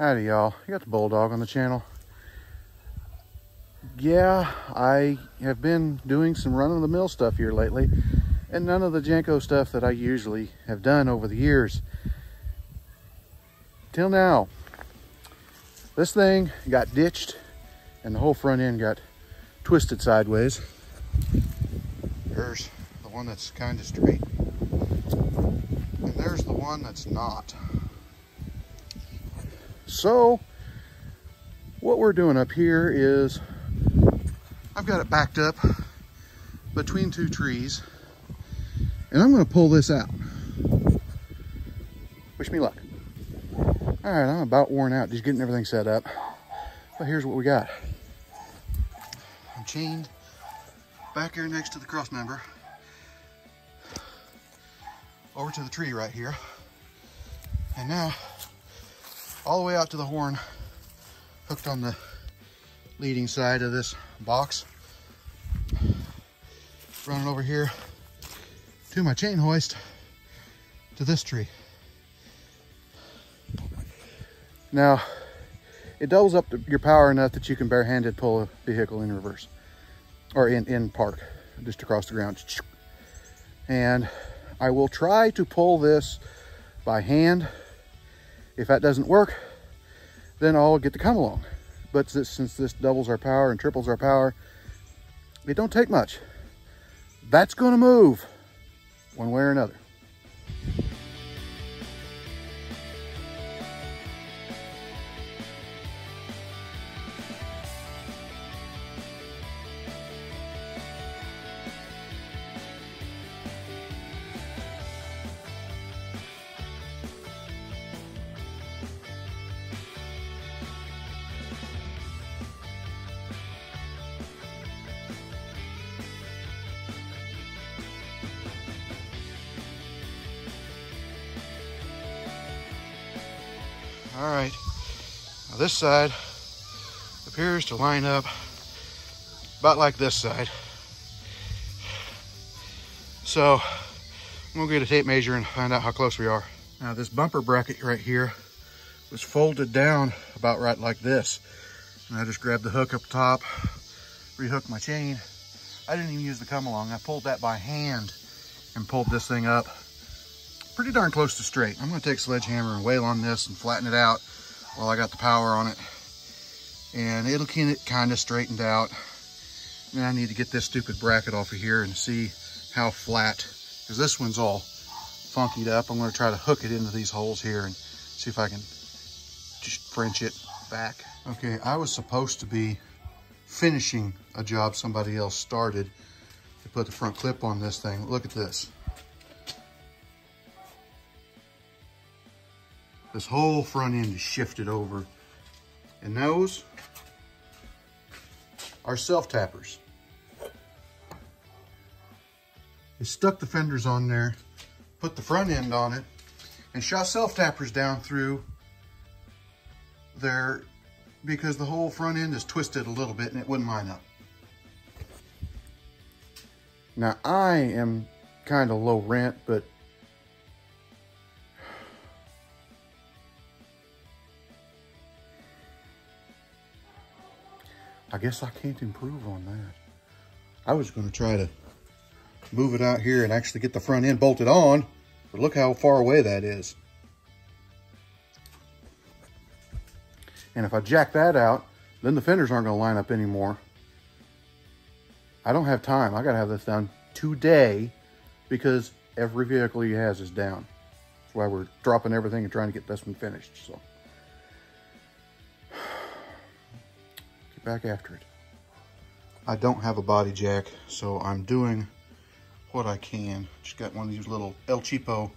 Howdy y'all, you got the Bulldog on the channel. Yeah, I have been doing some run-of-the-mill stuff here lately, and none of the Jenko stuff that I usually have done over the years. Till now. This thing got ditched and the whole front end got twisted sideways. There's the one that's kind of straight, and there's the one that's not. So what we're doing up here is I've got it backed up between two trees, and I'm going to pull this out. Wish me luck. All right, I'm about worn out just getting everything set up, but here's what we got. I'm chained back here next to the cross member over to the tree right here, and now all the way out to the horn, hooked on the leading side of this box, running over here to my chain hoist to this tree. Now, it doubles up your power enough that you can barehanded pull a vehicle in reverse, or in park, just across the ground. And I will try to pull this by hand. If that doesn't work, then I'll get to come along. But since this doubles our power and triples our power, it don't take much. That's going to move one way or another. All right, now this side appears to line up about like this side. So I'm gonna get a tape measure and find out how close we are. Now this bumper bracket right here was folded down about right like this. And I just grabbed the hook up top, rehooked my chain. I didn't even use the come along. I pulled that by hand and pulled this thing up pretty darn close to straight. I'm gonna take a sledgehammer and wail on this and flatten it out while I got the power on it. And it'll get it kind of straightened out. And I need to get this stupid bracket off of here and see how flat, because this one's all funkied up. I'm gonna try to hook it into these holes here and see if I can just French it back. Okay, I was supposed to be finishing a job somebody else started to put the front clip on this thing. Look at this. This whole front end is shifted over. And those are self-tappers. They stuck the fenders on there, put the front end on it, and shot self-tappers down through there because the whole front end is twisted a little bit and it wouldn't line up. Now I am kind of low rent, but I guess I can't improve on that. I was going to try to move it out here and actually get the front end bolted on, but look how far away that is. And if I jack that out, then the fenders aren't going to line up anymore. I don't have time. I got to have this done today because every vehicle he has is down. That's why we're dropping everything and trying to get this one finished. So back after it. I don't have a body jack, so I'm doing what I can. Just got one of these little El Cheapo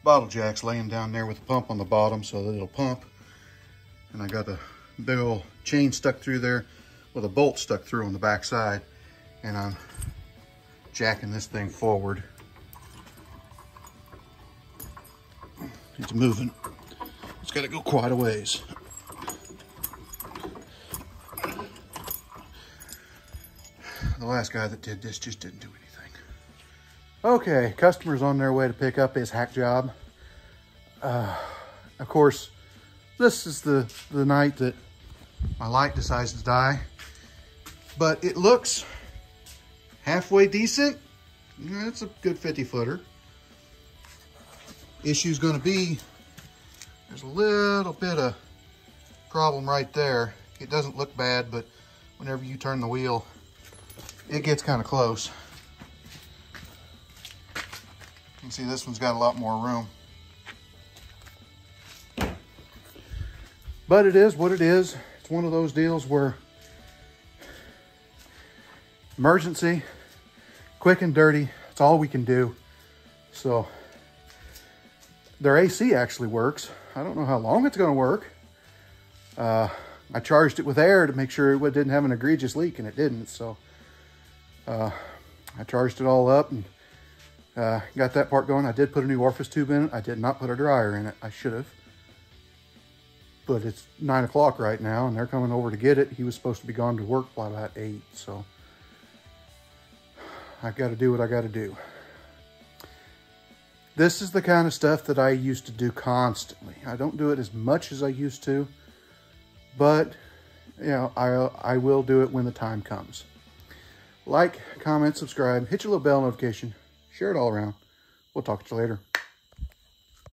bottle jacks laying down there with a pump on the bottom so that it'll pump. And I got a big old chain stuck through there with a bolt stuck through on the back side. And I'm jacking this thing forward. It's moving. It's got to go quite a ways. The last guy that did this just didn't do anything. Okay, customers on their way to pick up his hack job. Of course, this is the night that my light decides to die. But it looks halfway decent. It's a good 50-footer. Issue's gonna be, there's a little bit of problem right there. It doesn't look bad, but whenever you turn the wheel, it gets kind of close. You can see this one's got a lot more room. But it is what it is. It's one of those deals where emergency, quick and dirty, it's all we can do. So their AC actually works. I don't know how long it's gonna work. I charged it with air to make sure it didn't have an egregious leak, and it didn't. So I charged it all up and got that part going. I did put a new orifice tube in it. I did not put a dryer in it. I should have. But it's 9 o'clock right now, and they're coming over to get it. He was supposed to be gone to work by about 8, so I got to do what I got to do. This is the kind of stuff that I used to do constantly. I don't do it as much as I used to, but you know, I will do it when the time comes. Like, comment, subscribe, hit your little bell notification, share it all around. We'll talk to you later.